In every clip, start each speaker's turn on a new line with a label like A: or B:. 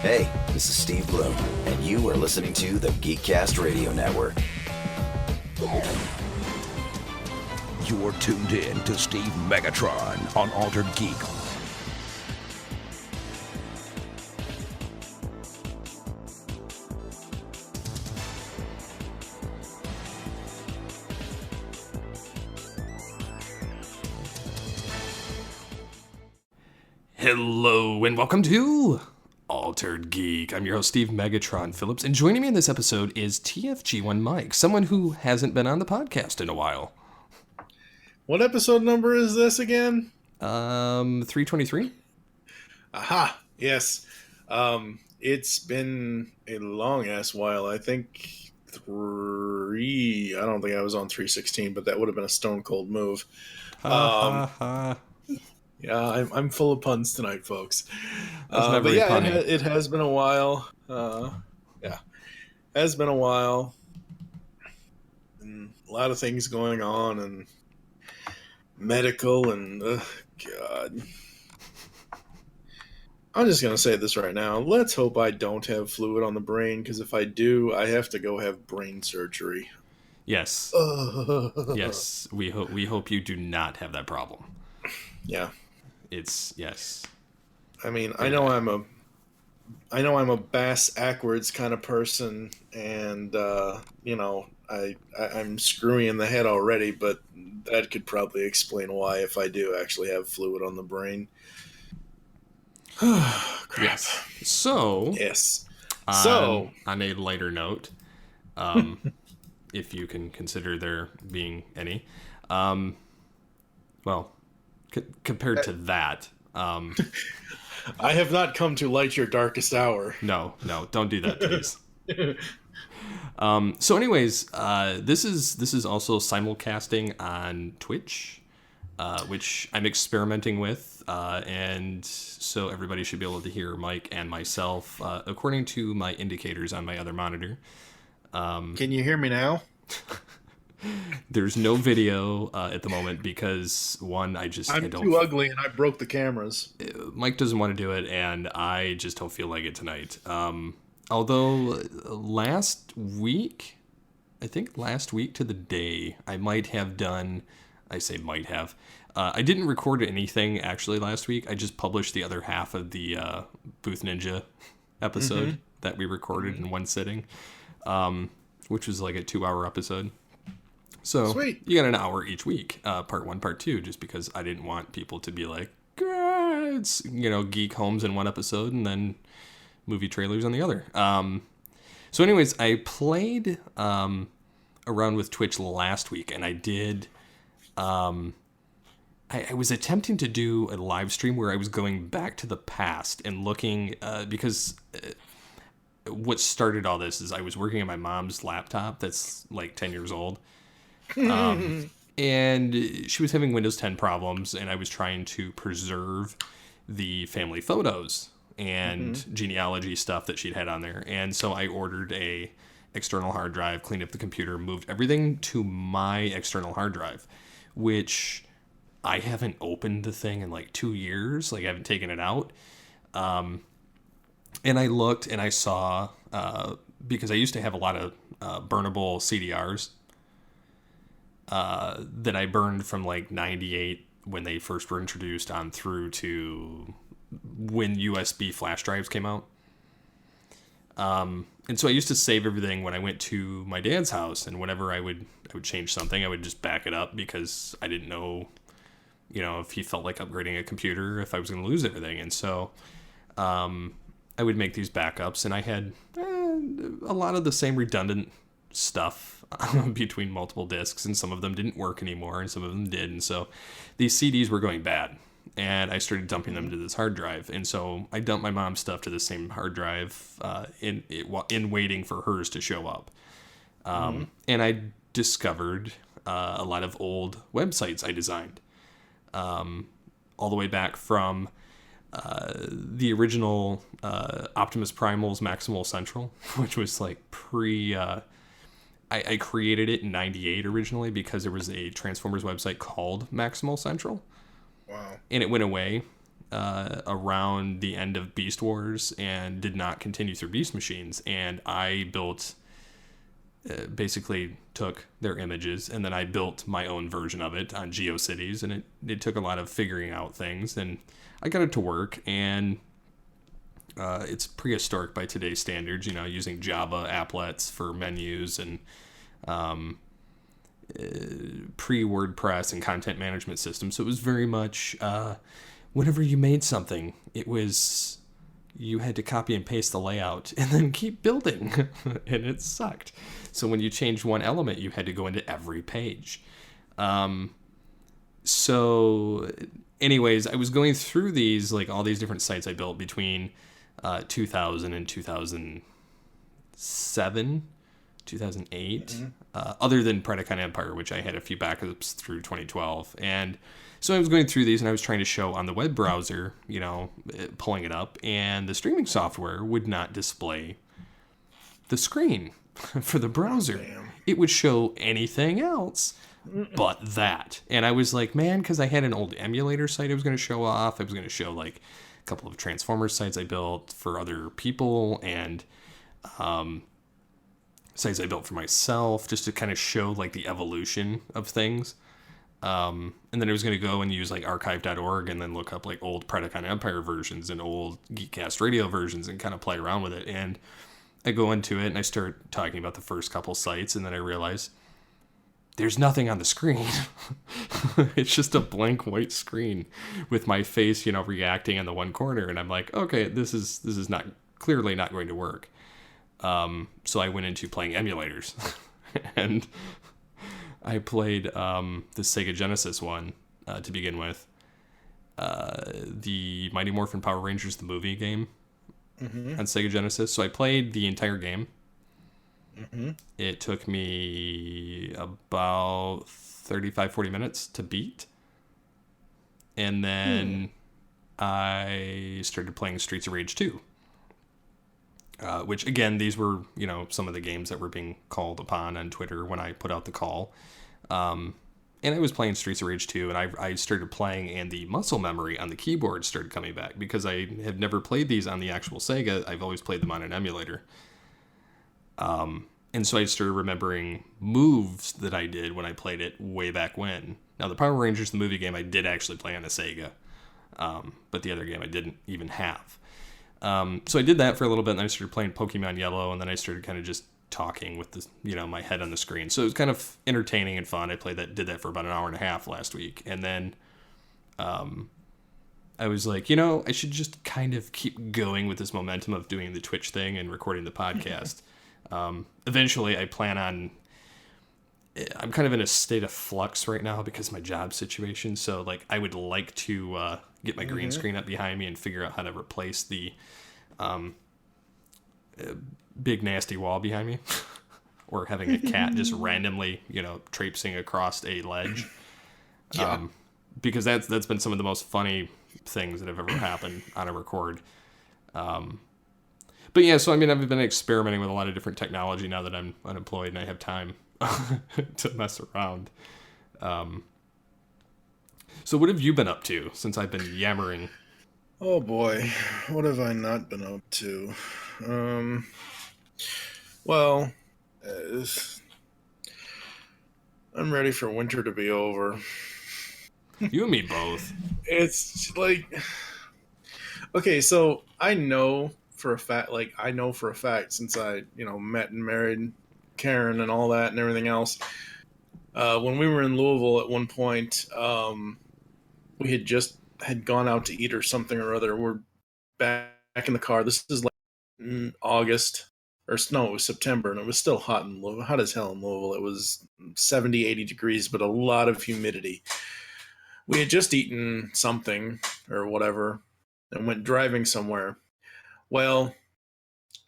A: Hey, this is Steve Bloom, and you are listening to the Geekcast Radio Network.
B: You're tuned in to Steve Megatron on Altered Geek.
C: Hello and welcome to Altered Geek. I'm your host, Steve Megatron Phillips, and joining me in this episode is TFG1 Mike, someone who hasn't been on the podcast in a while.
D: What episode number is this again?
C: 323?
D: Aha, yes. It's been a long-ass while. I think I don't think I was on 316, but that would have been a stone cold move. Yeah, I'm full of puns tonight, folks. But yeah, it has been a while. Has been a while. And a lot of things going on, and medical, and God. I'm just going to say this right now. Let's hope I don't have fluid on the brain, because if I do, I have to go have brain surgery.
C: Yes. Yes, we hope you do not have that problem.
D: Yeah.
C: Yes.
D: I mean, I know I'm a bass backwards kind of person, and I'm screwy in the head already, but that could probably explain why if I do actually have fluid on the brain. Crap.
C: Yes. So.
D: Yes.
C: On a lighter note, if you can consider there being any, compared to that,
D: I have not come to light your darkest hour.
C: No, don't do that, please. So anyways, this is also simulcasting on Twitch, which I'm experimenting with, and so everybody should be able to hear Mike and myself, according to my indicators on my other monitor.
D: Can you hear me now?
C: There's no video at the moment because, one, I'm
D: too ugly and I broke the cameras.
C: Mike doesn't want to do it, and I just don't feel like it tonight. Although last week to the day, I might have done... I say might have. I didn't record anything actually last week. I just published the other half of the Booth Ninja episode that we recorded in one sitting, which was like a 2-hour episode. So
D: Sweet.
C: You got an hour each week, part 1, part 2, just because I didn't want people to be like, it's, geek homes in one episode and then movie trailers on the other. So anyways, I played around with Twitch last week, and I did... I was attempting to do a live stream where I was going back to the past and looking, because what started all this is I was working on my mom's laptop that's like 10 years old. And she was having Windows 10 problems, and I was trying to preserve the family photos and genealogy stuff that she'd had on there. And so I ordered a external hard drive, cleaned up the computer, moved everything to my external hard drive, which I haven't opened the thing in like 2 years. Like, I haven't taken it out. And I looked and I saw, because I used to have a lot of burnable CDRs that I burned from like 98 when they first were introduced on through to when USB flash drives came out. And so I used to save everything when I went to my dad's house, and whenever I would change something, I would just back it up because I didn't know, if he felt like upgrading a computer, if I was going to lose everything. And so I would make these backups, and I had a lot of the same redundant stuff between multiple discs, and some of them didn't work anymore, and some of them did. And so these CDs were going bad, and I started dumping them to this hard drive. And so I dumped my mom's stuff to the same hard drive in waiting for hers to show up. And I discovered a lot of old websites I designed, all the way back from the original Optimus Primal's Maximal Central, which was like I created it in 98 originally because there was a Transformers website called Maximal Central.
D: Wow.
C: And it went away around the end of Beast Wars and did not continue through Beast Machines. And I built, basically took their images, and then I built my own version of it on GeoCities. And it took a lot of figuring out things. And I got it to work, and it's prehistoric by today's standards, using Java applets for menus and pre-WordPress and content management systems. So it was very much, whenever you made something, you had to copy and paste the layout and then keep building, and it sucked. So when you changed one element, you had to go into every page. So anyways, I was going through these, like all these different sites I built between 2000 and 2007, 2008, mm-hmm. Other than Predacon Empire, which I had a few backups through 2012. And so I was going through these, and I was trying to show on the web browser, pulling it up, and the streaming software would not display the screen for the browser. Damn. It would show anything else but that. And I was like, man, because I had an old emulator site I was going to show off. I was going to show like a couple of Transformers sites I built for other people, and sites I built for myself, just to kind of show like the evolution of things. And then I was going to go and use like archive.org and then look up like old Predacon Empire versions and old Geekcast Radio versions and kind of play around with it. And I go into it and I start talking about the first couple sites, and then I realize there's nothing on the screen. It's just a blank white screen with my face, reacting in the one corner. And I'm like, okay, this is not clearly not going to work. So I went into playing emulators, and I played the Sega Genesis one to begin with, the Mighty Morphin Power Rangers the movie game, mm-hmm. on Sega Genesis. So I played the entire game. Mm-hmm. It took me about 35-40 minutes to beat, and then I started playing Streets of Rage 2. Which, again, these were, some of the games that were being called upon on Twitter when I put out the call. And I was playing Streets of Rage 2, and I started playing, and the muscle memory on the keyboard started coming back, because I have never played these on the actual Sega. I've always played them on an emulator. And so I started remembering moves that I did when I played it way back when. Now, the Power Rangers, the movie game, I did actually play on a Sega. But the other game I didn't even have. So I did that for a little bit, and then I started playing Pokemon Yellow, and then I started kind of just talking with the, my head on the screen. So it was kind of entertaining and fun. I did that for about an hour and a half last week. And then, I was like, I should just kind of keep going with this momentum of doing the Twitch thing and recording the podcast. Eventually I plan on, I'm kind of in a state of flux right now because of my job situation. So like, I would like to, get my green screen up behind me and figure out how to replace the, big nasty wall behind me, or having a cat just randomly, traipsing across a ledge. Yeah. Because that's been some of the most funny things that have ever happened on a record. But yeah, so I mean, I've been experimenting with a lot of different technology now that I'm unemployed and I have time to mess around. So what have you been up to since I've been yammering?
D: Oh boy, what have I not been up to? Well, I'm ready for winter to be over.
C: You and me both.
D: It's like, okay, so I know for a fact, since I, met and married Karen and all that and everything else, when we were in Louisville at one point, we had gone out to eat or something or other. We're back in the car. This is like August, or no, it was September, and it was still hot in Louisville. Hot as hell in Louisville. It was 70, 80 degrees, but a lot of humidity. We had just eaten something or whatever and went driving somewhere. Well,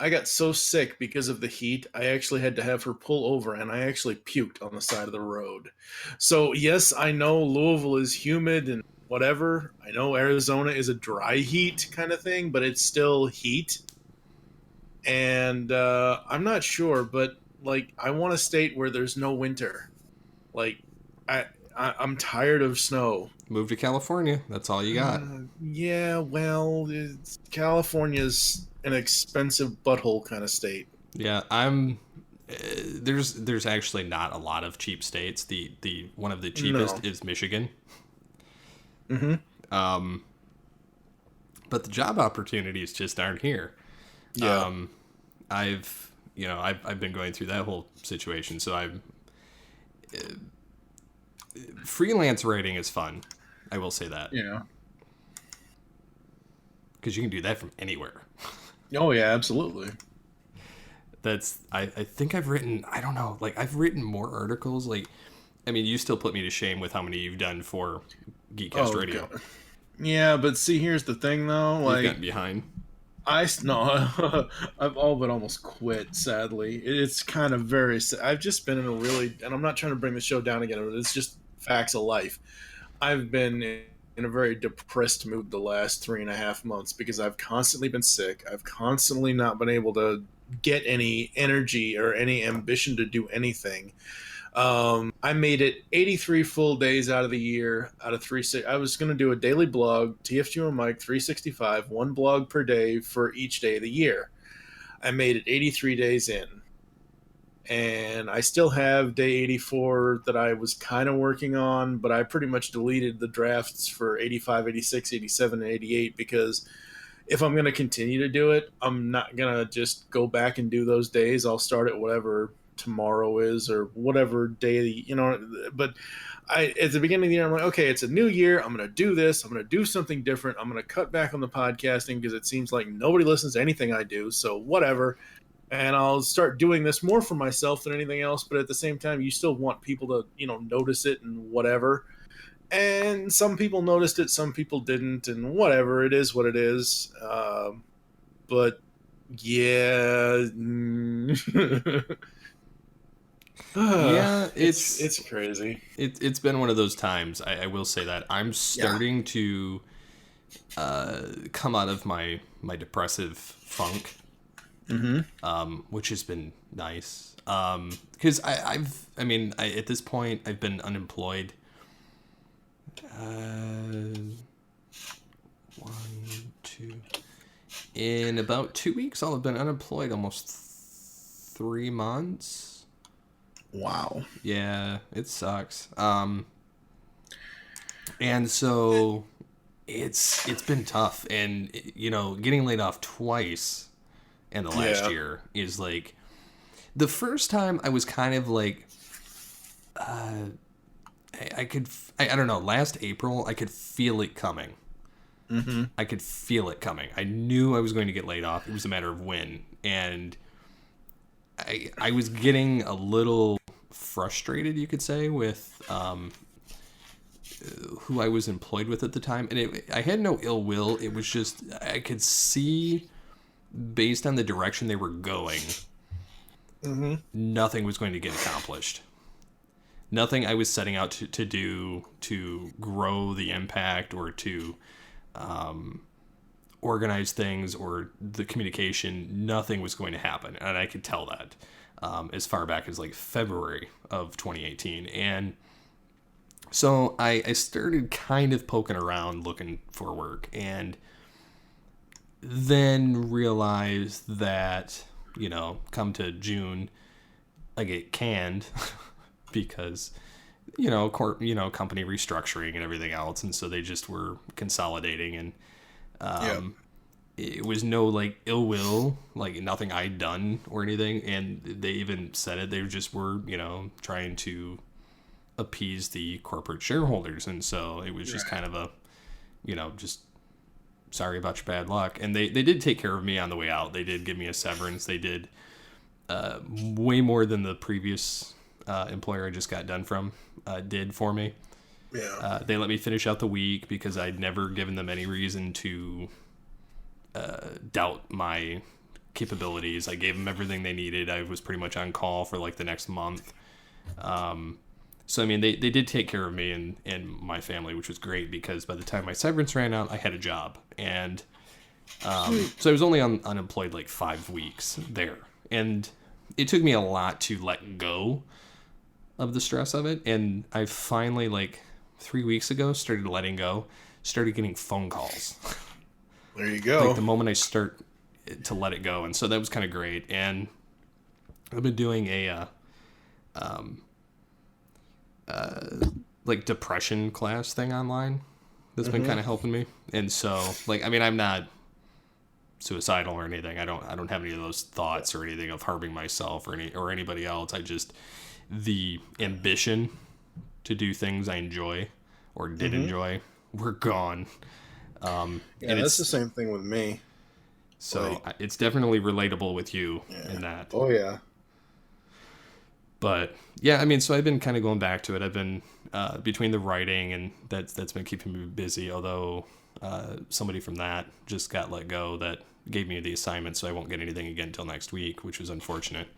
D: I got so sick because of the heat, I actually had to have her pull over, and I actually puked on the side of the road. So, yes, I know Louisville is humid and whatever. I know Arizona is a dry heat kind of thing, but it's still heat. And I'm not sure, but, like, I want a state where there's no winter. Like, I'm tired of snow.
C: Move to California. That's all you got.
D: Yeah, well, California's an expensive butthole kind of state.
C: Yeah, I'm. There's actually not a lot of cheap states. The one of the cheapest
D: No.
C: is Michigan.
D: Mm-hmm.
C: But the job opportunities just aren't here.
D: Yeah.
C: I've been going through that whole situation, so I'm freelance writing is fun. I will say that.
D: Yeah.
C: Because you can do that from anywhere.
D: Oh yeah, absolutely.
C: I think I've written, I don't know, like I've written more articles. Like, I mean, you still put me to shame with how many you've done for Geekcast Radio.
D: God. Yeah, but see, here's the thing though.
C: You've
D: Like,
C: gotten behind.
D: no, I've all but almost quit. Sadly, it's kind of very. I've just been in a really, and I'm not trying to bring the show down again, but it's just facts of life. I've been in a very depressed mood the last 3.5 months because I've constantly been sick. I've constantly not been able to get any energy or any ambition to do anything. I made it 83 full days out of the year out of 360. I was going to do a daily blog, TFG and Mike 365, one blog per day for each day of the year. I made it 83 days in. And I still have day 84 that I was kind of working on, but I pretty much deleted the drafts for 85, 86, 87, and 88 because if I'm going to continue to do it, I'm not going to just go back and do those days. I'll start at whatever tomorrow is or whatever day, but at the beginning of the year, I'm like, okay, it's a new year. I'm going to do this. I'm going to do something different. I'm going to cut back on the podcasting because it seems like nobody listens to anything I do. So whatever. And I'll start doing this more for myself than anything else. But at the same time, you still want people to, notice it and whatever. And some people noticed it, some people didn't, and whatever. It is what it is. But yeah.
C: Yeah,
D: it's crazy.
C: It's been one of those times. I will say that I'm starting to come out of my depressive funk, which has been nice. Because at this point I've been unemployed. 1, 2. In about 2 weeks, I'll have been unemployed almost 3 months.
D: Wow.
C: Yeah, it sucks. And so it's been tough, and getting laid off twice in the last year is like the first time I was kind of like I don't know, last April I could feel it coming. I could feel it coming. I knew I was going to get laid off. It was a matter of when, and I was getting a little frustrated, you could say, with who I was employed with at the time. And I had no ill will. It was just, I could see, based on the direction they were going, nothing was going to get accomplished. Nothing I was setting out to do to grow the impact or to organize things or the communication, nothing was going to happen. And I could tell that as far back as like February of 2018. And so I started kind of poking around looking for work, and then realized that, come to June, I get canned because, company restructuring and everything else. And so they just were consolidating, and it was no like ill will, like nothing I'd done or anything. And they even said it, they just were, trying to appease the corporate shareholders. And so it was just kind of a, just sorry about your bad luck. And they did take care of me on the way out. They did give me a severance. They did way more than the previous employer I just got done from did for me.
D: Yeah.
C: They let me finish out the week because I'd never given them any reason to doubt my capabilities. I gave them everything they needed. I was pretty much on call for like the next month. So, I mean, they did take care of me and my family, which was great because by the time my severance ran out, I had a job. And so I was only unemployed like 5 weeks there. And it took me a lot to let go of the stress of it. And I finally, like 3 weeks ago, started letting go, started getting phone calls.
D: There you go.
C: Like the moment I start to let it go. And so that was kind of great. And I've been doing a like depression class thing online that's been kind of helping me. And so, like, I mean, I'm not suicidal or anything. I don't have any of those thoughts or anything of harming myself or anybody else. I just, the ambition to do things I enjoy or did enjoy were gone.
D: Yeah,
C: and
D: that's the same thing with me.
C: So it's definitely relatable with you in that.
D: Oh yeah.
C: But yeah, I mean, so I've been kind of going back to it. I've been between the writing and that's been keeping me busy. Although somebody from that just got let go that gave me the assignment, so I won't get anything again until next week, which was unfortunate.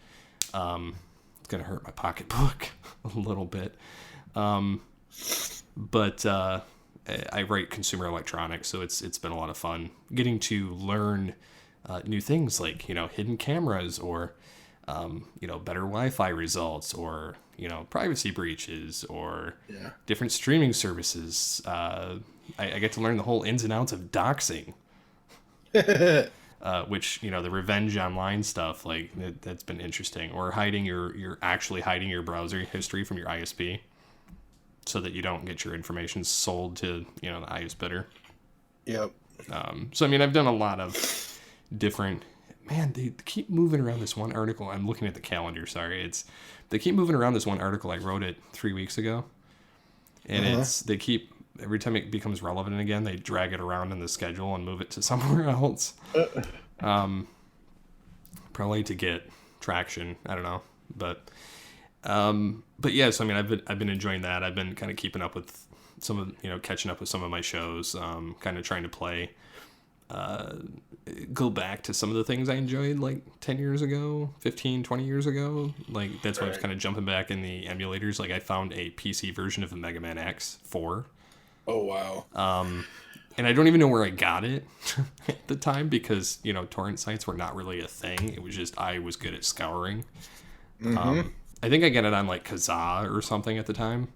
C: It's gonna hurt my pocketbook a little bit. But I write consumer electronics, so it's been a lot of fun getting to learn new things like hidden cameras or better Wi-Fi results or privacy breaches or different streaming services. I get to learn the whole ins and outs of doxing, which the revenge online stuff that's been interesting, or you're actually hiding your browser history from your ISP so that you don't get your information sold to the highest bidder.
D: Yep.
C: So I mean, I've done a lot of different. Man, they keep moving around this one article. I'm looking at the calendar. Sorry, they keep moving around this one article. I wrote it 3 weeks ago, and they keep every time it becomes relevant again, they drag it around in the schedule and move it to somewhere else. Probably to get traction. I don't know, but yeah. So I mean, I've been enjoying that. I've been kind of keeping up with some of catching up with some of my shows. Kind of trying to play. Go back to some of the things I enjoyed like 10 years ago, 15, 20 years ago. Like that's why I was kind of jumping back in the emulators. Like I found a PC version of the Mega Man X 4. Oh, wow. And I don't even know where I got it at the time because, torrent sites were not really a thing. It was just, I was good at scouring. I think I got it on like Kazaa or something at the time.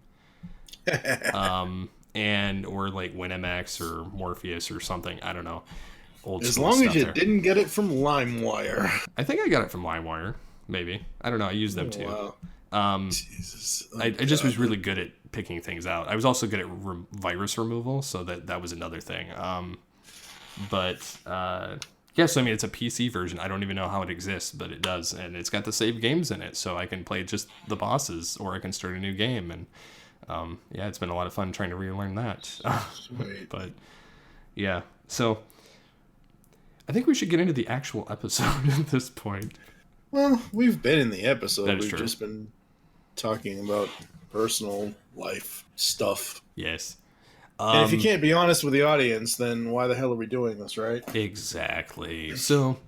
C: Or like WinMX or Morpheus or something. I don't know.
D: As long as you didn't get it from LimeWire.
C: I think I got it from LimeWire, maybe. I don't know. I used them too. Wow.
D: Jesus.
C: I just was really good at picking things out. I was also good at virus removal, so that was another thing. Yes, I mean, it's a PC version. I don't even know how it exists, but it does. And it's got the save games in it, so I can play just the bosses, or I can start a new game. And it's been a lot of fun trying to relearn that.
D: Sweet.
C: But yeah, so I think we should get into the actual episode at this point.
D: Well, we've been in the episode.
C: That is
D: we've
C: true.
D: Just been talking about personal life stuff.
C: Yes.
D: And if you can't be honest with the audience, then why the hell are we doing this, right?
C: Exactly. So,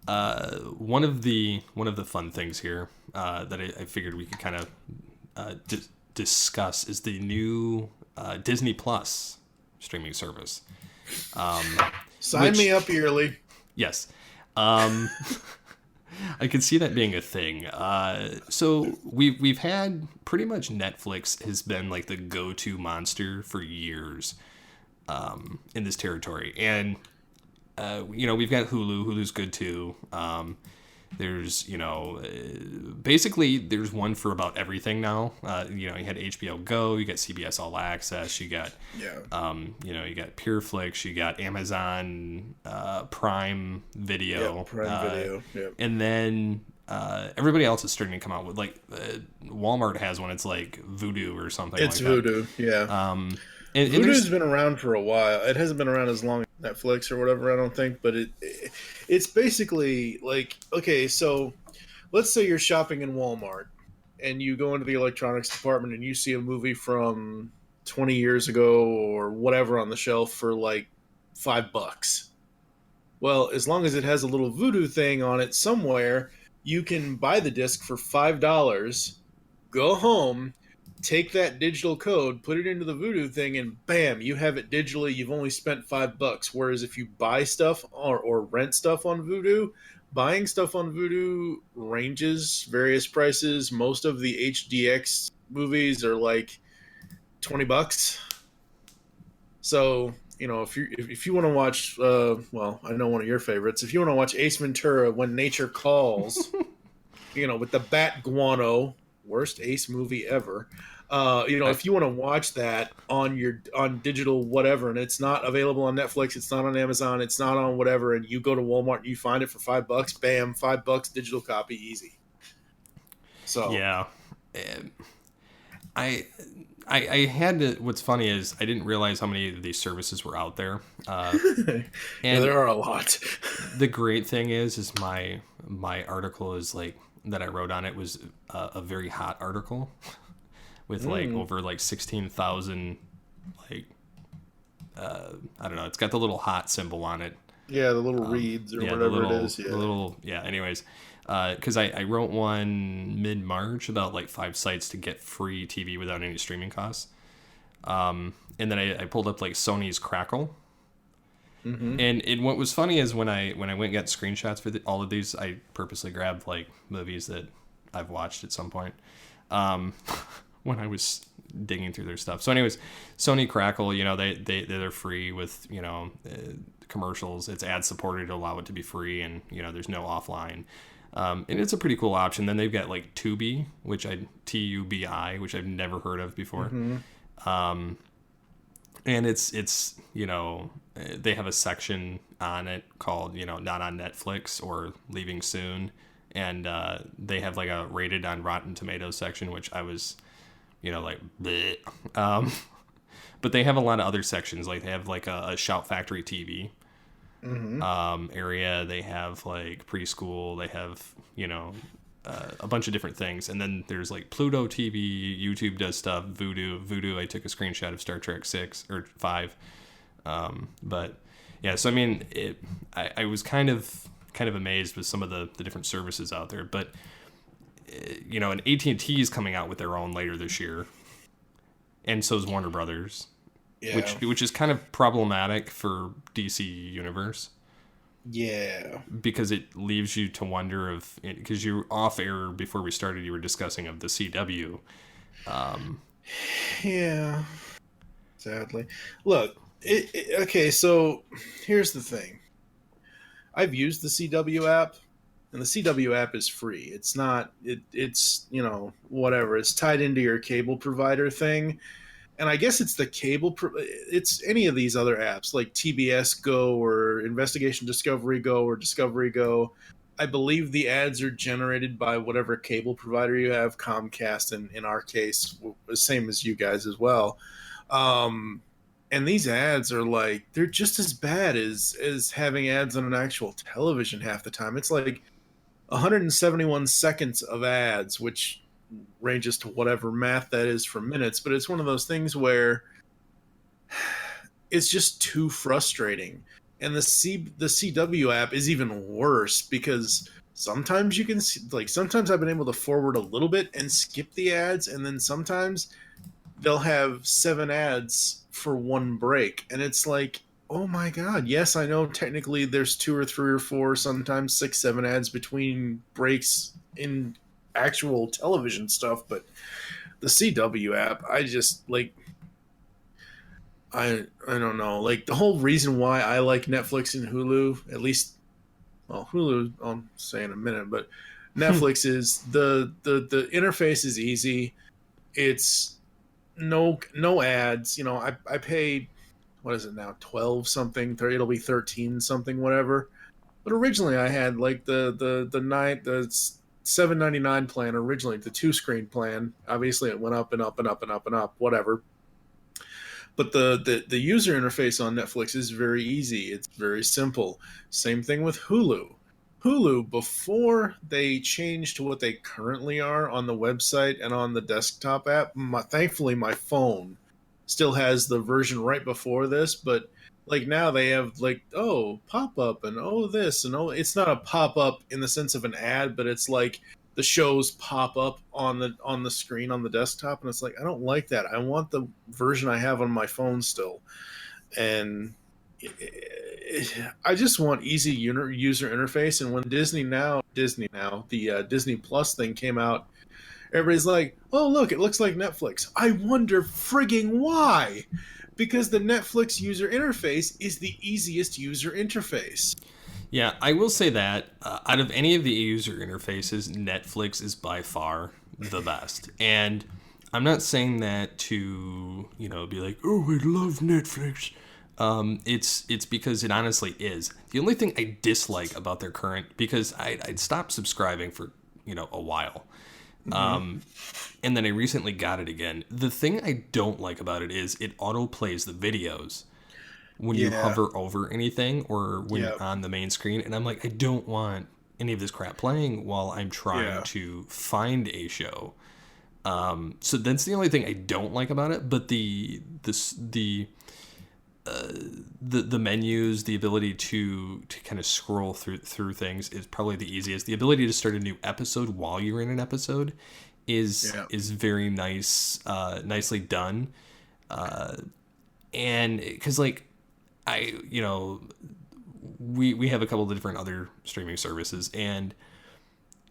C: one of the fun things here that I figured we could kind of discuss is the new Disney Plus streaming service.
D: Sign me up yearly.
C: Yes. I could see that being a thing. So we've had pretty much Netflix has been like the go-to monster for years in this territory, and we've got Hulu. Hulu's good too. There's basically there's one for about everything now. You had HBO Go, you got CBS All Access, you got you got PureFlix, you got Amazon Prime Video,
D: Video,
C: and then everybody else is starting to come out with Walmart has one. It's like Vudu or something.
D: It's
C: like
D: Vudu,
C: that. And
D: Vudu's been around for a while. It hasn't been around as long as Netflix or whatever, I don't think, but it's basically like, okay, so let's say you're shopping in Walmart and you go into the electronics department and you see a movie from 20 years ago or whatever on the shelf for like $5. Well, as long as it has a little Vudu thing on it somewhere, you can buy the disc for $5, go home, take that digital code, put it into the Voodoo thing, and bam, you have it digitally. You've only spent $5. Whereas if you buy stuff or rent stuff on Voodoo, buying stuff on Voodoo ranges various prices. Most of the HDX movies are like $20. So, if you want to watch, well, I know one of your favorites. If you want to watch Ace Ventura: When Nature Calls, with the Bat Guano, worst Ace movie ever. If you want to watch that on digital whatever, and it's not available on Netflix, it's not on Amazon, it's not on whatever, and you go to Walmart and you find it for $5, bam, $5 digital copy, easy. So
C: yeah, I had to. What's funny is I didn't realize how many of these services were out there.
D: And yeah, there are a lot.
C: The great thing is my article is like that I wrote on it was a very hot article with like over like 16,000 like I don't know. It's got the little hot symbol on it.
D: Yeah, the little reads or whatever it is. Yeah,
C: anyways, because I wrote one mid-March about like 5 sites to get free TV without any streaming costs. And then I pulled up like Sony's Crackle. Mm-hmm. And what was funny is when I went and got screenshots for all of these, I purposely grabbed like movies that I've watched at some point when I was digging through their stuff. So anyways, Sony Crackle, they're free with, commercials. It's ad supported to allow it to be free, and there's no offline. And it's a pretty cool option. Then they've got like Tubi, Tubi, which I've never heard of before. Mm-hmm. And it's they have a section on it called not on Netflix or leaving soon, and they have like a rated on Rotten Tomatoes section, which I was like bleh. But they have a lot of other sections, like they have like a Shout Factory TV area. They have like preschool. They have a bunch of different things, and then there's like Pluto TV. YouTube does stuff. Voodoo. I took a screenshot of Star Trek 6 or 5. But yeah, so I mean, I was kind of amazed with some of the different services out there, but and AT&T is coming out with their own later this year, and so is Warner Brothers. Yeah. Which is kind of problematic for DC Universe.
D: Yeah.
C: Because it leaves you to wonder because you're off air before we started, you were discussing of the CW.
D: Yeah. Sadly. Look, okay, so here's the thing. I've used the CW app, and the CW app is free. It's not, it's, whatever. It's tied into your cable provider thing. And I guess it's the cable, it's any of these other apps like TBS Go or Investigation Discovery Go or Discovery Go. I believe the ads are generated by whatever cable provider you have, Comcast, and in our case, the same as you guys as well. And these ads are like, they're just as bad as having ads on an actual television half the time. It's like 171 seconds of ads, which ranges to whatever math that is for minutes, but it's one of those things where it's just too frustrating. And the CW app is even worse because sometimes you can see, like, sometimes I've been able to forward a little bit and skip the ads, and then sometimes they'll have 7 ads for one break, and it's like, oh my god, yes, I know technically there's 2 or 3 or 4, sometimes 6, 7 ads between breaks in actual television stuff, but the CW app, I just like, I don't know, like the whole reason why I like Netflix and Hulu, at least, well, Hulu I'll say in a minute, but Netflix is the interface is easy. It's no ads. I pay, what is it now, 12 something, it'll be 13 something, whatever. But originally I had like the $7.99 plan originally, the 2-screen plan. Obviously it went up and up and up and up and up, whatever. But the user interface on Netflix is very easy. It's very simple. Same thing with Hulu. Hulu, before they changed to what they currently are on the website and on the desktop app, thankfully my phone still has the version right before this, but like now they have like, oh, pop-up and oh this and oh, it's not a pop-up in the sense of an ad, but it's like the shows pop up on the screen on the desktop, and it's like, I don't like that. I want the version I have on my phone still. And I just want easy user interface. And when Disney Now, the Disney Plus thing came out, everybody's like, "Oh, look, it looks like Netflix." I wonder frigging why, because the Netflix user interface is the easiest user interface.
C: Yeah, I will say that out of any of the user interfaces, Netflix is by far the best. And I'm not saying that to, be like, oh, I love Netflix. It's because it honestly is. The only thing I dislike about their current, because I'd stopped subscribing for, a while. And then I recently got it again. The thing I don't like about it is it auto plays the videos when you hover over anything or when you're on the main screen. And I'm like, I don't want any of this crap playing while I'm trying to find a show. So that's the only thing I don't like about it. But the menus, the ability to kind of scroll through things is probably the easiest. The ability to start a new episode while you're in an episode is very nice, nicely done. And because we have a couple of different other streaming services, and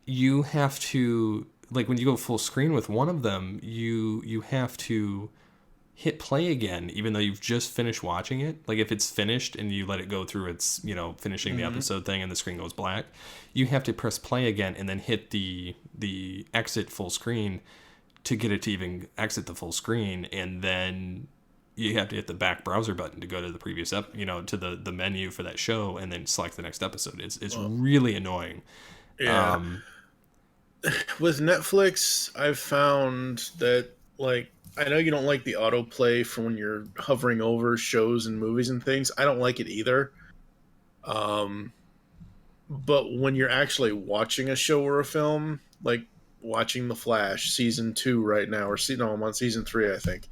C: you have to, when you go full screen with one of them, you have to hit play again, even though you've just finished watching it. Like if it's finished and you let it go through its, finishing the episode thing and the screen goes black, you have to press play again and then hit the exit full screen to get it to even exit the full screen. And then you have to hit the back browser button to go to the previous to the menu for that show and then select the next episode. It's really annoying.
D: Yeah. With Netflix, I've found that, I know you don't like the autoplay for when you're hovering over shows and movies and things. I don't like it either. But when you're actually watching a show or a film, like watching The Flash season 2 right now, I'm on season 3, I think.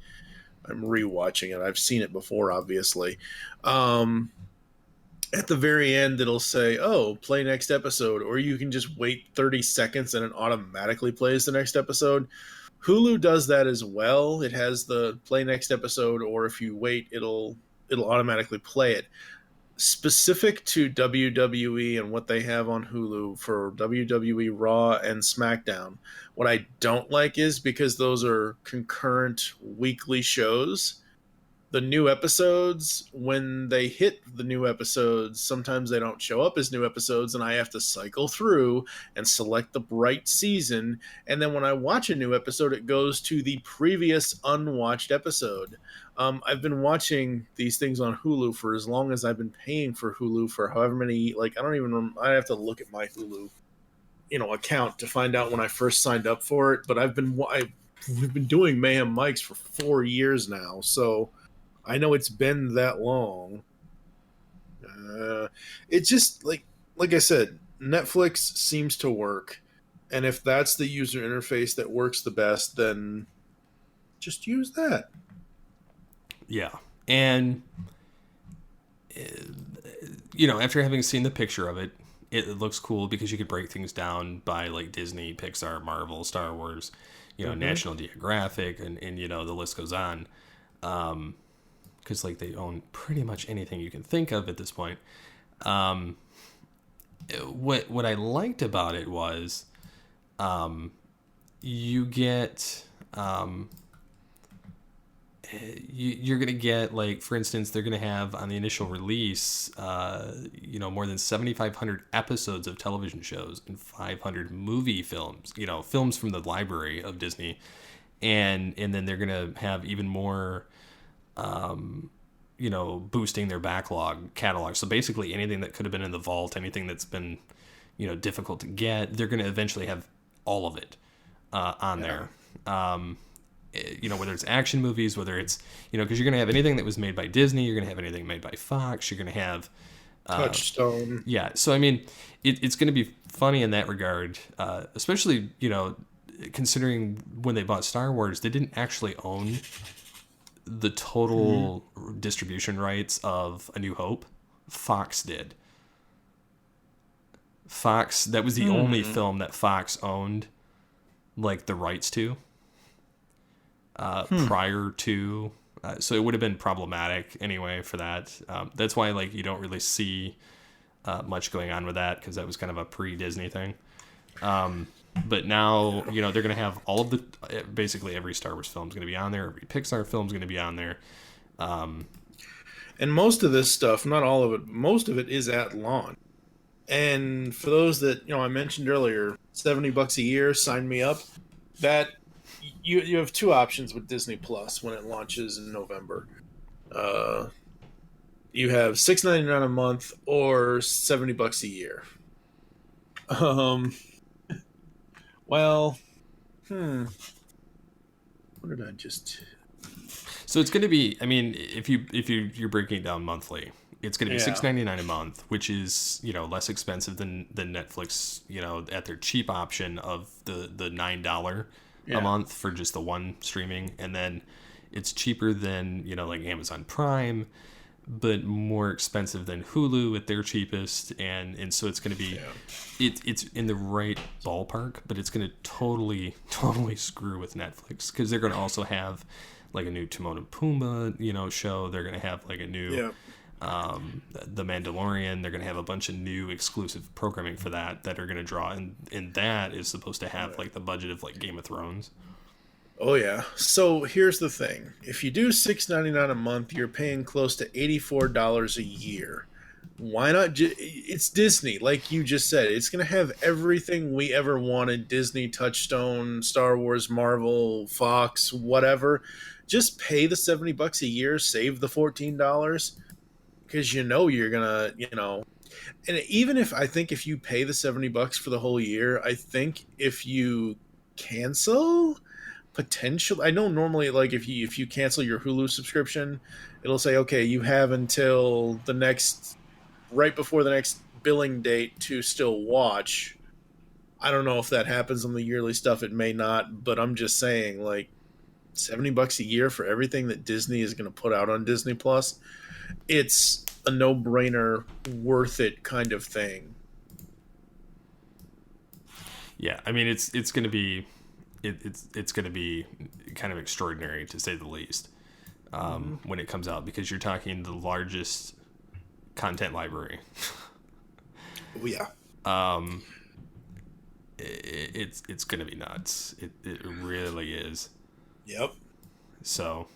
D: I'm rewatching it. I've seen it before, obviously. At the very end, it'll say, "Oh, play next episode," or you can just wait 30 seconds and it automatically plays the next episode. Hulu does that as well. It has the play next episode, or if you wait, it'll automatically play it. Specific to WWE and what they have on Hulu for WWE Raw and SmackDown, what I don't like is, because those are concurrent weekly shows, the new episodes, when they hit the new episodes, sometimes they don't show up as new episodes, and I have to cycle through and select the right season. And then when I watch a new episode, it goes to the previous unwatched episode. I've been watching these things on Hulu for as long as I've been paying for Hulu, for however many, I don't even remember. I have to look at my Hulu, account to find out when I first signed up for it. But we've been doing Mayhem Mics for 4 years now, so I know it's been that long. It's just like I said, Netflix seems to work, and if that's the user interface that works the best, then just use that.
C: Yeah, and after having seen the picture of it, it looks cool because you could break things down by Disney, Pixar, Marvel, Star Wars, National Geographic, and the list goes on. Because they own pretty much anything you can think of at this point. What I liked about it was, you get you're gonna get, for instance, they're gonna have on the initial release, more than 7,500 episodes of television shows and 500 movie films, films from the library of Disney, and then they're gonna have even more. Boosting their backlog catalog. So basically anything that could have been in the vault, anything that's been, difficult to get, they're going to eventually have all of it on there. Whether it's action movies, whether it's, because you're going to have anything that was made by Disney, you're going to have anything made by Fox, you're going to have
D: Touchstone.
C: Yeah. So, I mean, it's going to be funny in that regard, especially, considering when they bought Star Wars, they didn't actually own the total distribution rights of A New Hope. Fox did. Fox, that was the only film that Fox owned, like, the rights to, prior to, so it would have been problematic anyway for that. That's why, like, you don't really see much going on with that, because that was kind of a pre-Disney thing. But now, you know, they're going to have all of the, basically every Star Wars film is going to be on there, every Pixar film is going to be on there.
D: And most of this stuff, not all of it, most of it is at launch. And for those that, you know, I mentioned earlier, $70 a year, sign me up. That you have two options with Disney Plus when it launches in November. You have $6.99 a month or $70 a year. Well, what did I just?
C: So it's going to be, I mean, if you're breaking it down monthly, it's going to be $6.99 a month, which is, you know, less expensive than Netflix, you know, at their cheap option of the $9 a month for just the one streaming, and then it's cheaper than, you know, like Amazon Prime, but more expensive than Hulu at their cheapest, and so it's going to be, it's in the right ballpark, but it's going to totally screw with Netflix, because they're going to also have like a new Timon and Pumbaa, you know, show. They're going to have like a new The Mandalorian. They're going to have a bunch of new exclusive programming for that are going to draw, and that is supposed to have like the budget of like Game of Thrones.
D: Oh yeah. So here's the thing: if you do $6.99 a month, you're paying close to $84 a year. Why not? It's Disney, like you just said. It's gonna have everything we ever wanted: Disney, Touchstone, Star Wars, Marvel, Fox, whatever. Just pay the $70 a year, save the $14, because you know you're gonna, you know. And even if if you pay the $70 for the whole year, I think if you cancel. Potential. I know normally, like if you cancel your Hulu subscription, it'll say, okay, you have until the next, right before the next billing date to still watch. I don't know if that happens on the yearly stuff. It may not, but I'm just saying, like, $70 a year for everything that Disney is going to put out on Disney Plus. It's a no-brainer, worth it kind of thing.
C: Yeah, I mean, it's going to be. It's going to be kind of extraordinary, to say the least, when it comes out, because you're talking the largest content library.
D: Oh, yeah.
C: It's going to be nuts. It really is.
D: Yep.
C: So,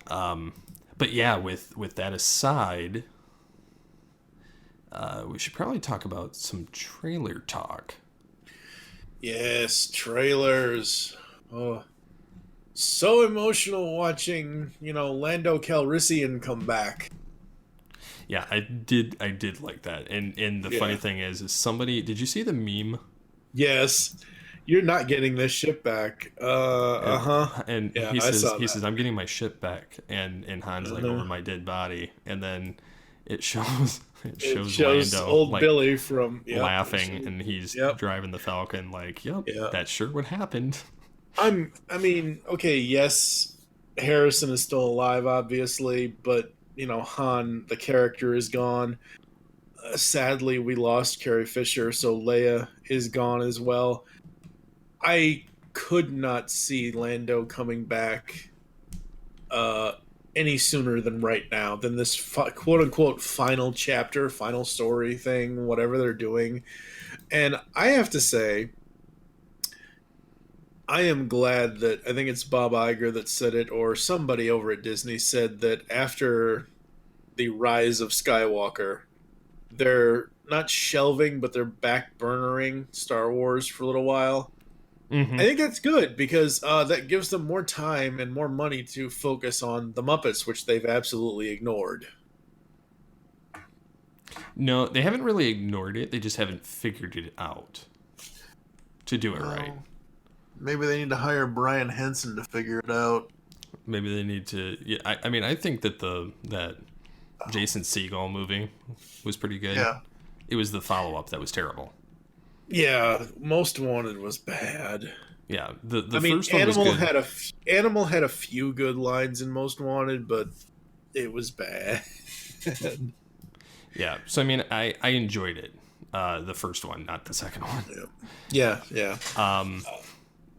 C: but yeah, with that aside, we should probably talk about some trailer talk.
D: Yes, trailers. Oh, so emotional watching, you know, Lando Calrissian come back.
C: Yeah, I did like that. And the funny thing is somebody, did you see the meme?
D: Yes. You're not getting this ship back.
C: And
D: yeah,
C: he says, I'm getting my ship back, and Han's like, over my dead body, and then it shows Lando,
D: old
C: like,
D: Billy from
C: laughing, and he's driving the Falcon, like, that's sure what happened.
D: I mean, okay, yes, Harrison is still alive, obviously, but, you know, Han, the character, is gone. Sadly, we lost Carrie Fisher, so Leia is gone as well. I could not see Lando coming back any sooner than right now, than this quote-unquote final chapter, final story thing, whatever they're doing. And I have to say, I am glad that, I think it's Bob Iger that said it, or somebody over at Disney said that after the Rise of Skywalker, they're not shelving, but they're back-burnering Star Wars for a little while. Mm-hmm. I think that's good, because that gives them more time and more money to focus on the Muppets, which they've absolutely ignored.
C: No, they haven't really ignored it. They just haven't figured it out to do it right.
D: Maybe they need to hire Brian Henson to figure it out.
C: Maybe they need to. Yeah, I mean, I think that that Jason Segel movie was pretty good.
D: Yeah,
C: it was the follow-up that was terrible.
D: Yeah, Most Wanted was bad.
C: Yeah, the
D: I mean,
C: first one
D: Animal
C: was good.
D: Animal had a few good lines in Most Wanted, but it was bad.
C: Yeah, so I mean, I enjoyed it. The first one, not the second one.
D: Yeah. Yeah.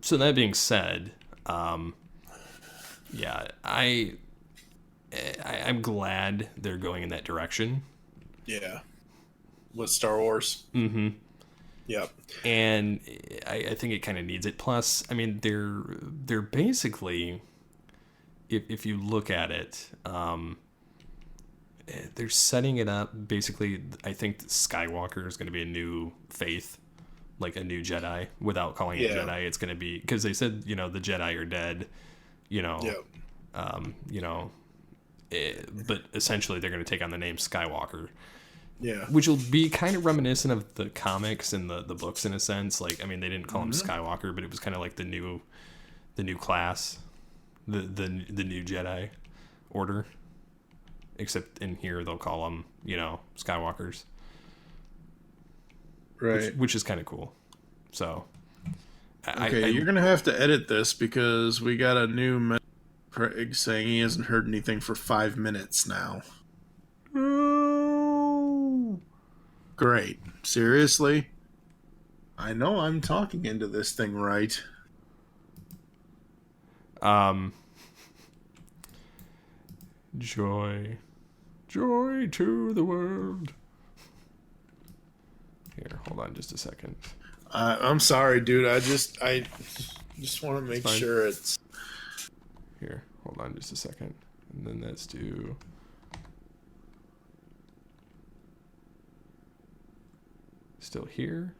C: So that being said, yeah, I'm glad they're going in that direction.
D: Yeah. With Star Wars.
C: Mm-hmm.
D: Yep.
C: And I think it kind of needs it. Plus, I mean, they're basically, if you look at it, they're setting it up. Basically, I think Skywalker is going to be a new faith, like a new Jedi. Without calling it Jedi, it's going to be, because they said, the Jedi are dead.
D: Yep.
C: But essentially they're going to take on the name Skywalker.
D: Yeah.
C: Which will be kind of reminiscent of the comics and the books in a sense. Like, I mean, they didn't call him Skywalker, but it was kind of like the new class, the new Jedi Order. Except in here they'll call them, Skywalkers.
D: Right.
C: Which is kind of cool. So.
D: You're gonna have to edit this because we got a new Craig saying he hasn't heard anything for 5 minutes now. Great. Seriously? I know I'm talking into this thing right.
C: Joy to the world. Here, hold on just a second.
D: I'm sorry, dude. I just want to make sure it's...
C: Here, hold on just a second. And then let's do... Still here?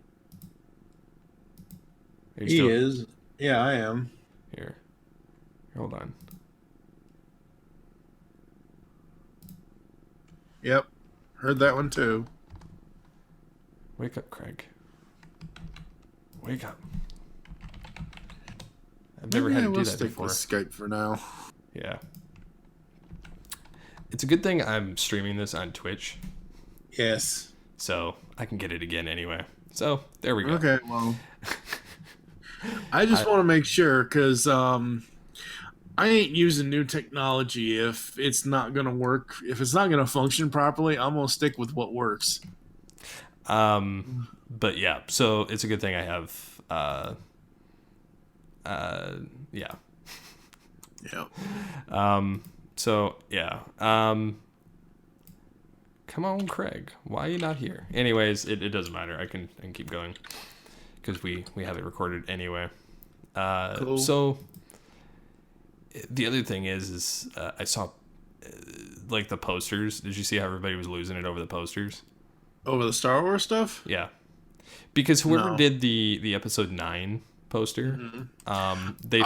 D: He is. Yeah, I am.
C: Here. Hold on.
D: Yep. Heard that one too.
C: Wake up, Craig. Wake up. I've never had to do that before.
D: With Skype for now.
C: Yeah. It's a good thing I'm streaming this on Twitch.
D: Yes.
C: So I can get it again anyway. So there we go.
D: Okay, well. I just want to make sure because I ain't using new technology if it's not going to work. If it's not going to function properly, I'm going to stick with what works.
C: But yeah, so it's a good thing I have, yeah.
D: Yeah.
C: So yeah, come on, Craig, why are you not here? Anyways, it doesn't matter. I can keep going because we have it recorded anyway.
D: Cool.
C: So the other thing is I saw like the posters. Did you see how everybody was losing it over the posters?
D: Over the Star Wars stuff?
C: Yeah. Because whoever did the episode 9 poster, they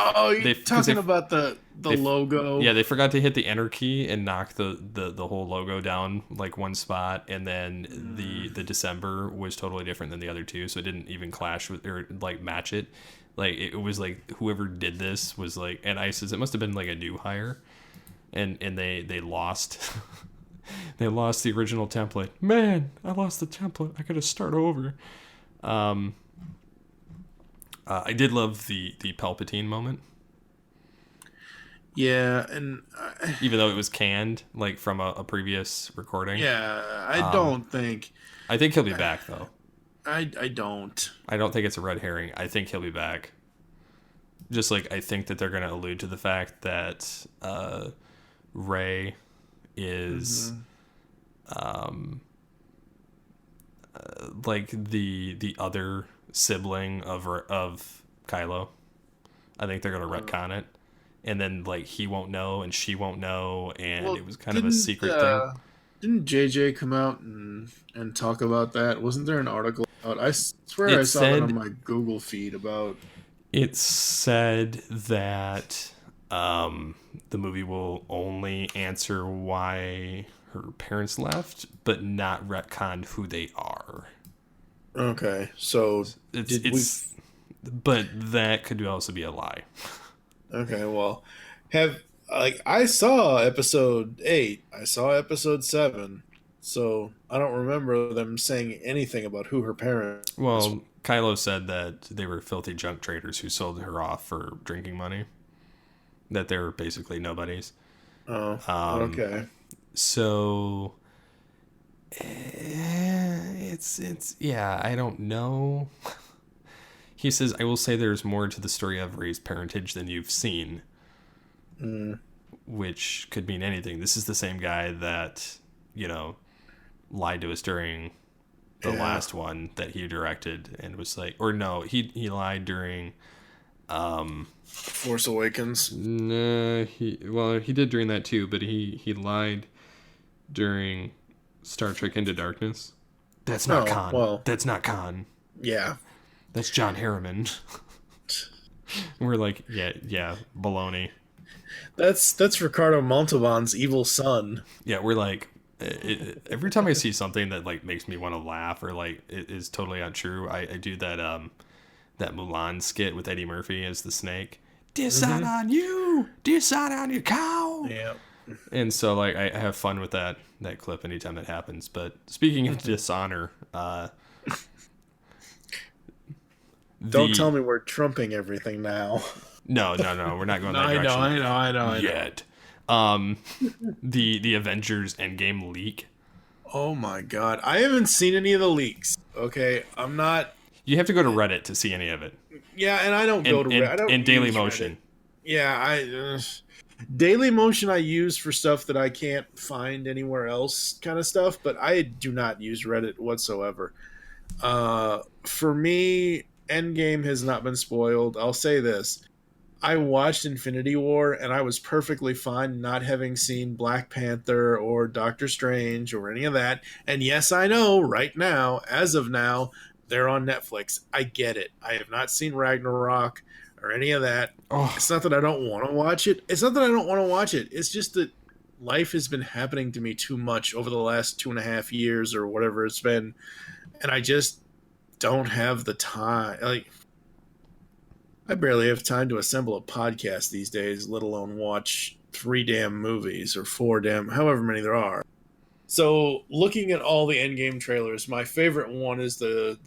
D: talking about the logo.
C: Yeah, they forgot to hit the enter key and knock the whole logo down like one spot, and then the December was totally different than the other two, so it didn't even clash with or like match it. Like it was like whoever did this was like, and I says it must have been like a new hire, and they lost. They lost the original template. Man, I lost the template. I got to start over. I did love the Palpatine moment.
D: Yeah, and
C: even though it was canned, like from a previous recording.
D: Yeah, I don't think.
C: I think he'll be back though.
D: I don't.
C: I don't think it's a red herring. I think he'll be back. Just like I think that they're going to allude to the fact that Rey is like the other sibling of Kylo. I think they're going to retcon it, and then like he won't know and she won't know, and it was kind of a secret thing.
D: Didn't JJ come out and talk about that? Wasn't there an article out? I swear I saw it on my Google feed about.
C: It said that the movie will only answer why her parents left, but not retconned who they are.
D: Okay, so
C: but that could also be a lie.
D: Okay, well, I saw episode 8, I saw episode 7, so I don't remember them saying anything about who her parents.
C: Well, Kylo said that they were filthy junk traders who sold her off for drinking money. That they're basically nobodies. Oh,
D: okay.
C: So yeah, I don't know. He says, I will say there's more to the story of Rey's parentage than you've seen. Which could mean anything. This is the same guy that, lied to us during the last one that he directed and was like, or no, he lied during
D: Force Awakens.
C: No, he did during that too, but he lied during Star Trek Into Darkness. That's not Khan.
D: Well,
C: that's not Khan.
D: Yeah.
C: That's John Harriman. We're like, yeah, baloney.
D: That's Ricardo Montalban's evil son.
C: Yeah, we're like, every time I see something that like makes me want to laugh or like it is totally untrue, I do that Mulan skit with Eddie Murphy as the snake. Decide on you, decide on your cow.
D: Yeah.
C: And so like I have fun with that clip anytime that happens. But speaking of dishonor,
D: don't tell me we're trumping everything now.
C: No, we're not going that direction.
D: I know.
C: Yet. The Avengers Endgame leak.
D: Oh my god. I haven't seen any of the leaks. Okay, I'm not.
C: You have to go to Reddit to see any of it.
D: Yeah, and I don't go to Reddit. I don't
C: and Daily Motion.
D: Yeah, Daily Motion I use for stuff that I can't find anywhere else kind of stuff, but I do not use Reddit whatsoever. For me, Endgame has not been spoiled. I'll say this. I watched Infinity War, and I was perfectly fine not having seen Black Panther or Doctor Strange or any of that. And yes, I know, right now, as of now, they're on Netflix. I get it. I have not seen Ragnarok or any of that.
C: Oh.
D: It's not that I don't want to watch it. It's just that life has been happening to me too much over the last 2.5 years or whatever it's been. And I just don't have the time. Like, I barely have time to assemble a podcast these days, let alone watch 3 damn movies or 4 damn, however many there are. So, looking at all the Endgame trailers, my favorite one is the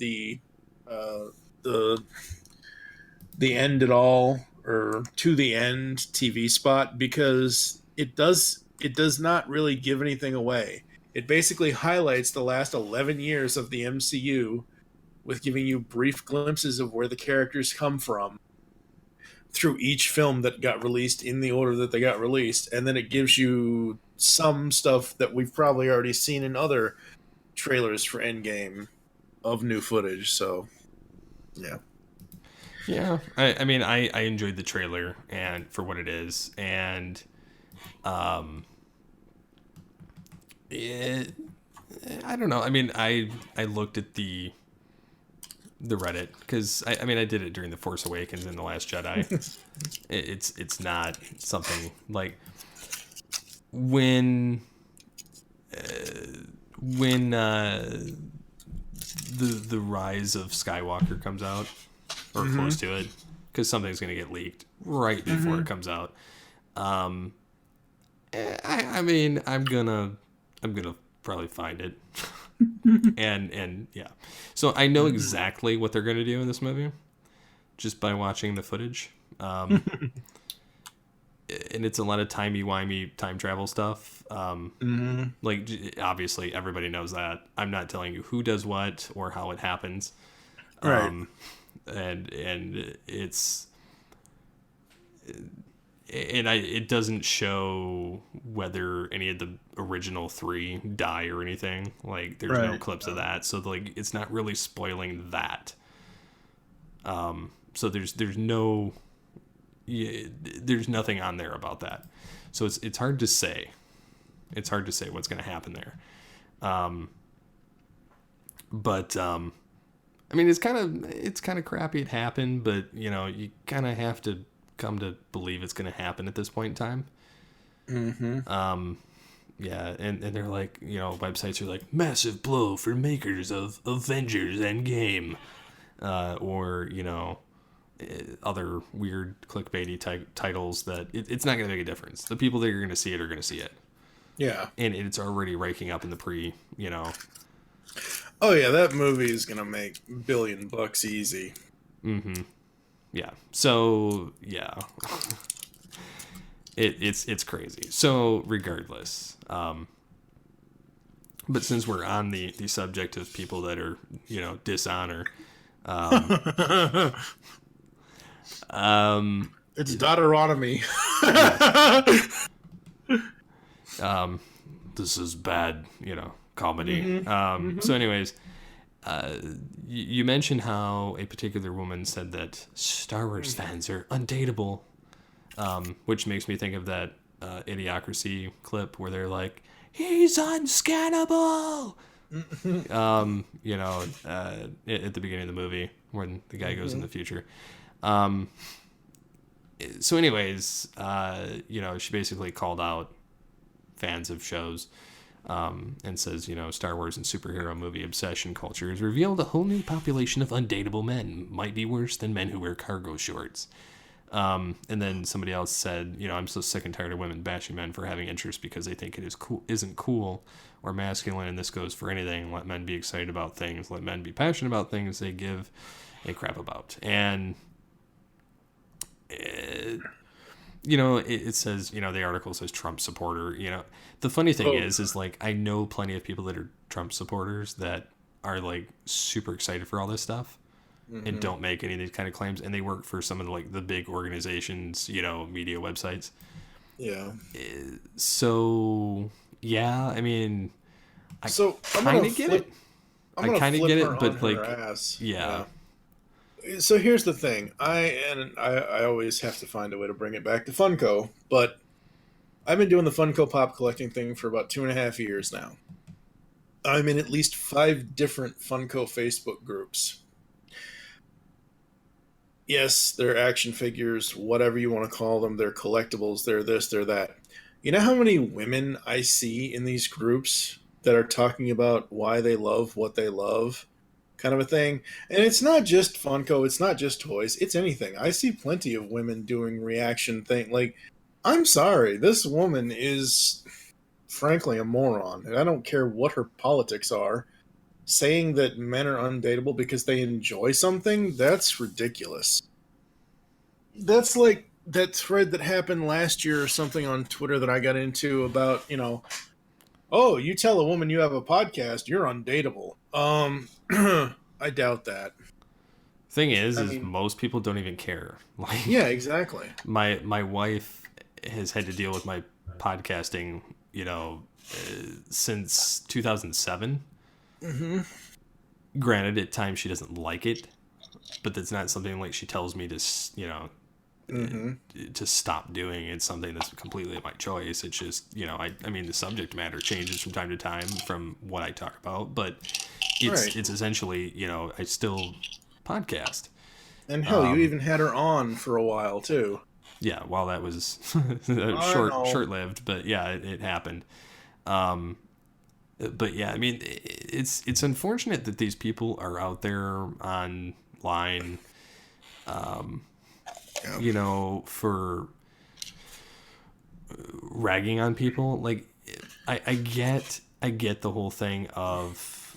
D: end it all or to the end TV spot, because it does not really give anything away. It basically highlights the last 11 years of the MCU with giving you brief glimpses of where the characters come from through each film that got released in the order that they got released. And then it gives you some stuff that we've probably already seen in other trailers for Endgame of new footage. So, yeah.
C: Yeah. I mean, I enjoyed the trailer and for what it is. And I don't know. I mean, I looked at the Reddit because I mean I did it during The Force Awakens and The Last Jedi. It's not something like when the Rise of Skywalker comes out or close to it, because something's going to get leaked right before it comes out. I mean I'm gonna probably find it. and yeah, so I know exactly what they're going to do in this movie just by watching the footage. And it's a lot of timey-wimey time travel stuff. Like, obviously everybody knows that. I'm not telling you who does what or how it happens.
D: Right.
C: And it's it doesn't show whether any of the original 3 die or anything. Like, there's no clips of that, so like it's not really spoiling that. So there's nothing on there about that. So it's hard to say. It's hard to say what's going to happen there. But I mean, it's kind of crappy it happened, but you kind of have to come to believe it's going to happen at this point in time. Yeah, and they're like, websites are like, massive blow for makers of Avengers Endgame, or other weird clickbaity type titles that it's not going to make a difference. The people that are going to see it are going to see it.
D: Yeah,
C: and it's already raking up in the pre.
D: Oh yeah, that movie is going to make $1 billion easy.
C: Yeah. So yeah, it's crazy. So regardless, But since we're on the subject of people that are, dishonor,
D: it's Deuteronomy.
C: this is bad, comedy. So anyways, you mentioned how a particular woman said that Star Wars fans are undateable, which makes me think of that Idiocracy clip where they're like, he's unscannable. At the beginning of the movie when the guy goes in the future. So anyways, she basically called out fans of shows and says, Star Wars and superhero movie obsession culture has revealed a whole new population of undateable men, might be worse than men who wear cargo shorts. And then somebody else said, I'm so sick and tired of women bashing men for having interests because they think it isn't cool or masculine, and this goes for anything. Let men be excited about things. Let men be passionate about things they give a crap about. And it says, the article says Trump supporter. The funny thing is like, I know plenty of people that are Trump supporters that are like super excited for all this stuff. And don't make any of these kind of claims, and they work for some of the big organizations, media websites.
D: Yeah.
C: So yeah, I mean, I kind of get it.
D: I kind of get it, but like,
C: yeah.
D: So here's the thing. I always have to find a way to bring it back to Funko, but I've been doing the Funko Pop collecting thing for about 2.5 years now. I'm in at least 5 different Funko Facebook groups. Yes, they're action figures, whatever you want to call them. They're collectibles. They're this, they're that. You know how many women I see in these groups that are talking about why they love what they love, kind of a thing? And it's not just Funko. It's not just toys. It's anything. I see plenty of women doing reaction thing. Like, I'm sorry. This woman is, frankly, a moron. And I don't care what her politics are. Saying that men are undateable because they enjoy something, that's ridiculous. That's like that thread that happened last year or something on Twitter that I got into about, oh, you tell a woman you have a podcast, you're undateable. I doubt that.
C: Thing is most people don't even care. Like,
D: yeah, exactly.
C: My wife has had to deal with my podcasting, since 2007.
D: Mm-hmm.
C: Granted, at times she doesn't like it, but that's not something like she tells me to, to stop doing. It's something that's completely at my choice. It's just, I mean, the subject matter changes from time to time from what I talk about, but it's essentially, I still podcast.
D: And hell, you even had her on for a while too.
C: Yeah, while that was short-lived, but yeah, it happened. But yeah, I mean, it's unfortunate that these people are out there online, for ragging on people. Like, I get the whole thing of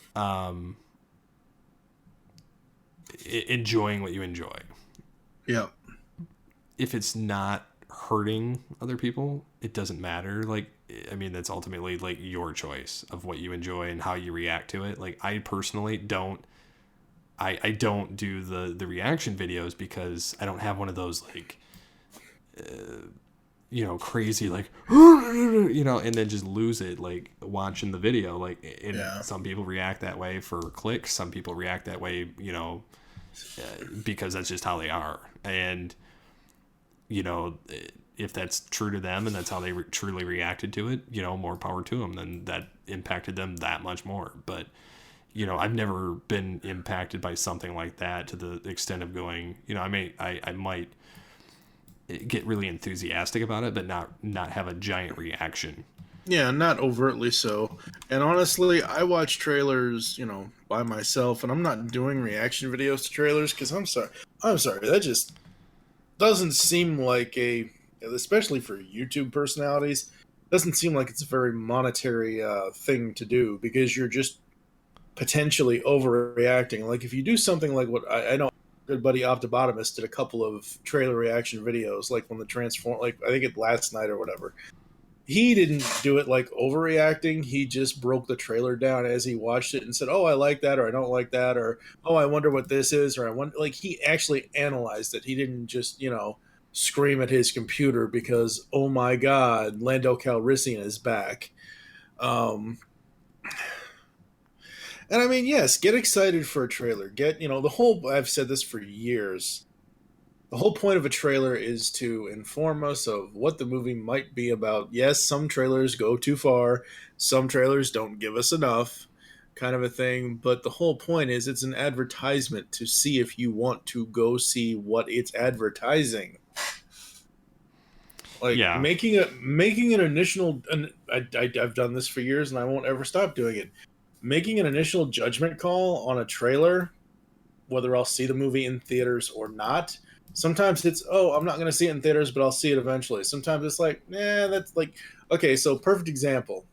C: enjoying what you enjoy.
D: Yeah.
C: If it's not hurting other people, it doesn't matter. Like, I mean, that's ultimately like your choice of what you enjoy and how you react to it. Like, I personally don't do the reaction videos because I don't have one of those like, crazy like, and then just lose it like watching the video. Like, some people react that way for clicks. Some people react that way, because that's just how they are. And, if that's true to them and that's how they truly reacted to it, more power to them. Then that impacted them that much more. But, I've never been impacted by something like that to the extent of going, I might get really enthusiastic about it, but not have a giant reaction.
D: Yeah, not overtly so. And honestly, I watch trailers, by myself, and I'm not doing reaction videos to trailers because I'm sorry, that just doesn't seem like especially for YouTube personalities, doesn't seem like it's a very monetary thing to do because you're just potentially overreacting. Like, if you do something like what I know, good buddy Optobotomist did a couple of trailer reaction videos, like when the Transform, like I think it last night or whatever. he didn't do it like overreacting. He just broke the trailer down as he watched it and said, "Oh, I like that," or "I don't like that," or "Oh, I wonder what this is," or "I wonder." Like, he actually analyzed it. He didn't just, scream at his computer because, oh my God, Lando Calrissian is back. And I mean, yes, get excited for a trailer. I've said this for years. The whole point of a trailer is to inform us of what the movie might be about. Yes, some trailers go too far. Some trailers don't give us enough, kind of a thing. But the whole point is it's an advertisement to see if you want to go see what it's advertising. Like,
C: Yeah.
D: making an initial, and I've done this for years and I won't ever stop doing it. Making an initial judgment call on a trailer, whether I'll see the movie in theaters or not. Sometimes it's, oh, I'm not going to see it in theaters, but I'll see it eventually. Sometimes it's like, nah, that's like, okay, so perfect example.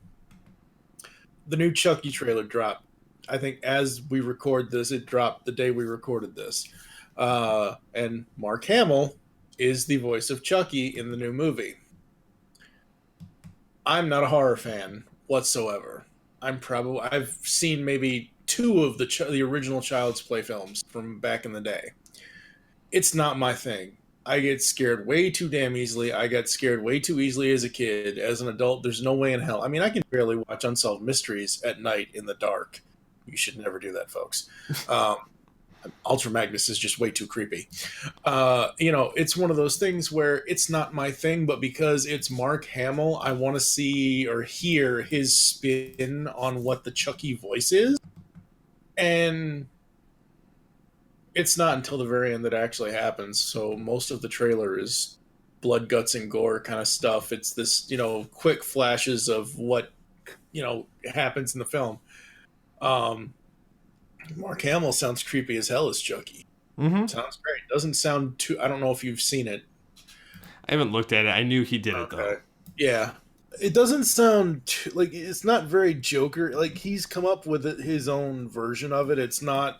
D: The new Chucky trailer dropped. I think as we record this, it dropped the day we recorded this. And Mark Hamill is the voice of Chucky in the new movie. I'm not a horror fan whatsoever. I've seen maybe 2 of the original Child's Play films from back in the day. It's not my thing. I get scared way too damn easily. I got scared way too easily as a kid. As an adult, there's no way in hell. I mean, I can barely watch Unsolved Mysteries at night in the dark. You should never do that, folks. Ultra Magnus is just way too creepy. It's one of those things where it's not my thing, but because it's Mark Hamill, I want to see or hear his spin on what the Chucky voice is. And it's not until the very end that it actually happens. So most of the trailer is blood, guts, and gore kind of stuff. It's this, quick flashes of what, happens in the film. Mark Hamill sounds creepy as hell as Chucky.
C: Mm-hmm.
D: Sounds great. Doesn't sound too... I don't know if you've seen it.
C: I haven't looked at it. I knew he did it, though.
D: Yeah. It doesn't sound... like, it's not very Joker. Like, he's come up with his own version of it. It's not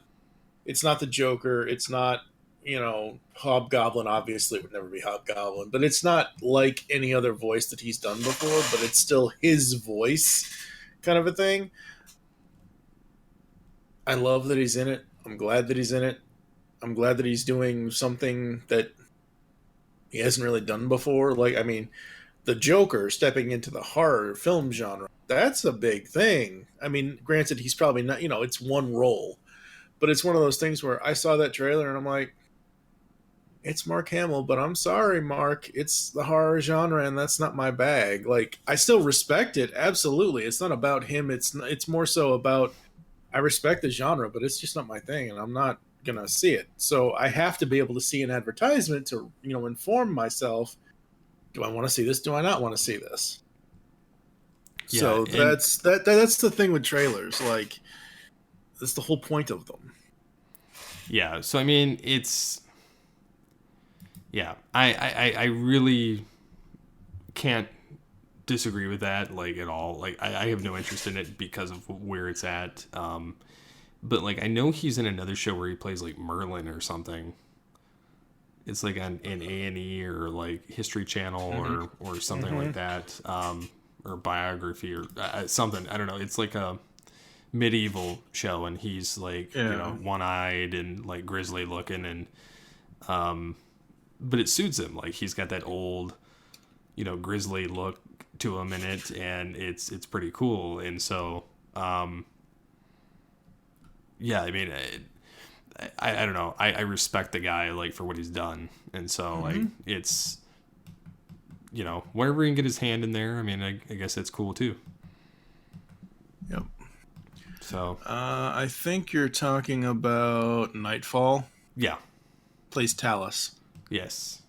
D: the Joker. It's not, Hobgoblin. Obviously, it would never be Hobgoblin. But it's not like any other voice that he's done before, but it's still his voice kind of a thing. I love that he's in it. I'm glad that he's in it. I'm glad that he's doing something that he hasn't really done before. Like, I mean, the Joker stepping into the horror film genre, that's a big thing. I mean, granted, he's probably not, it's one role. But it's one of those things where I saw that trailer and I'm like, it's Mark Hamill, but I'm sorry, Mark. It's the horror genre and that's not my bag. Like, I still respect it. Absolutely. It's not about him. It's more so about, I respect the genre, but it's just not my thing and I'm not going to see it. So I have to be able to see an advertisement to, inform myself. Do I want to see this? Do I not want to see this? Yeah, so that's the thing with trailers. Like, that's the whole point of them.
C: Yeah. So, I mean, it's... Yeah. I really can't disagree with that, like, at all. Like, I have no interest in it because of where it's at. But, like, I know he's in another show where he plays, like, Merlin or something. It's, like, on an A&E or, like, History Channel or something like that. Or Biography or something. I don't know. It's, like, a medieval show and he's like one-eyed and like grizzly looking and but it suits him. Like, he's got that old grizzly look to him in it and it's pretty cool. And so yeah, I mean, I don't know, I respect the guy, like, for what he's done. And so like it's wherever he can get his hand in there, I mean, I guess that's cool too.
D: Yep.
C: So
D: I think you're talking about Nightfall.
C: Yeah.
D: Plays Talus.
C: Yes.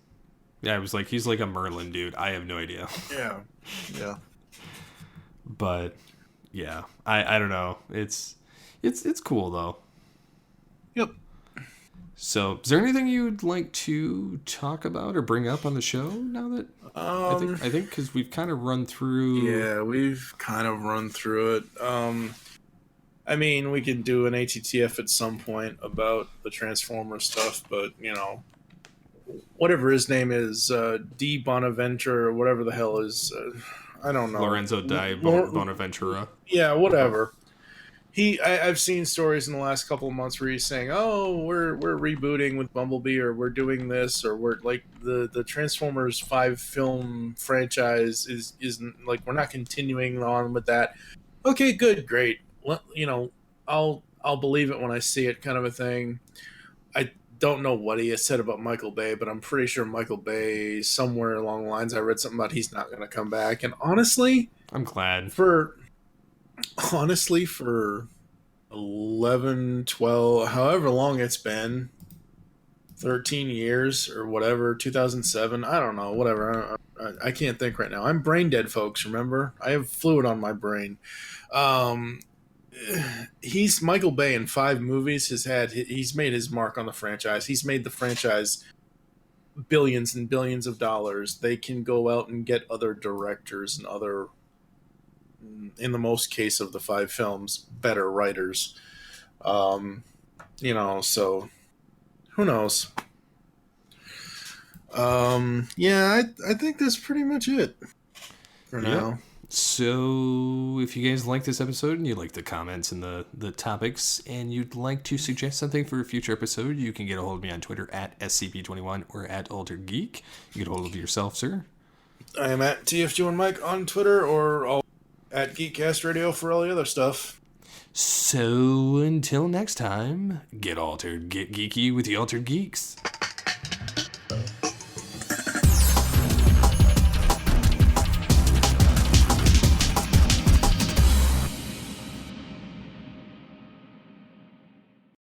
C: Yeah, I was like, he's like a Merlin dude. I have no idea.
D: Yeah. Yeah.
C: But yeah, I don't know. It's cool though.
D: Yep.
C: So, is there anything you'd like to talk about or bring up on the show now that I think because we've kind of run through.
D: Yeah, we've kind of run through it. I mean, we could do an ATTF at some point about the Transformer stuff, but, whatever his name is, D. Bonaventure, or whatever the hell is, I don't know.
C: Lorenzo Di
D: Lor-
C: Bonaventura.
D: Yeah, whatever. I've seen stories in the last couple of months where he's saying, "Oh, we're rebooting with Bumblebee, or we're doing this, or we're like the Transformers 5 film franchise is like we're not continuing on with that." Okay, good, great. I'll believe it when I see it, kind of a thing. I don't know what he has said about Michael Bay, but I'm pretty sure Michael Bay, somewhere along the lines, I read something about he's not going to come back. And
C: I'm glad.
D: for 11, 12, however long it's been, 13 years or whatever, 2007, I don't know, whatever. I can't think right now. I'm brain dead, folks, remember? I have fluid on my brain. He's Michael Bay in 5 movies he's made his mark on the franchise. He's made the franchise billions and billions of dollars. They can go out and get other directors and other, in the most case of the 5 films, better writers. So who knows? Yeah, I think that's pretty much it for now.
C: So, if you guys like this episode and you like the comments and the topics, and you'd like to suggest something for a future episode, you can get a hold of me on Twitter at SCP21 or at Altered Geek. You get a hold of yourself, sir.
D: I am at TFG1Mike on Twitter, or at Geekcast Radio for all the other stuff.
C: So, until next time, get altered, get geeky with the Altered Geeks.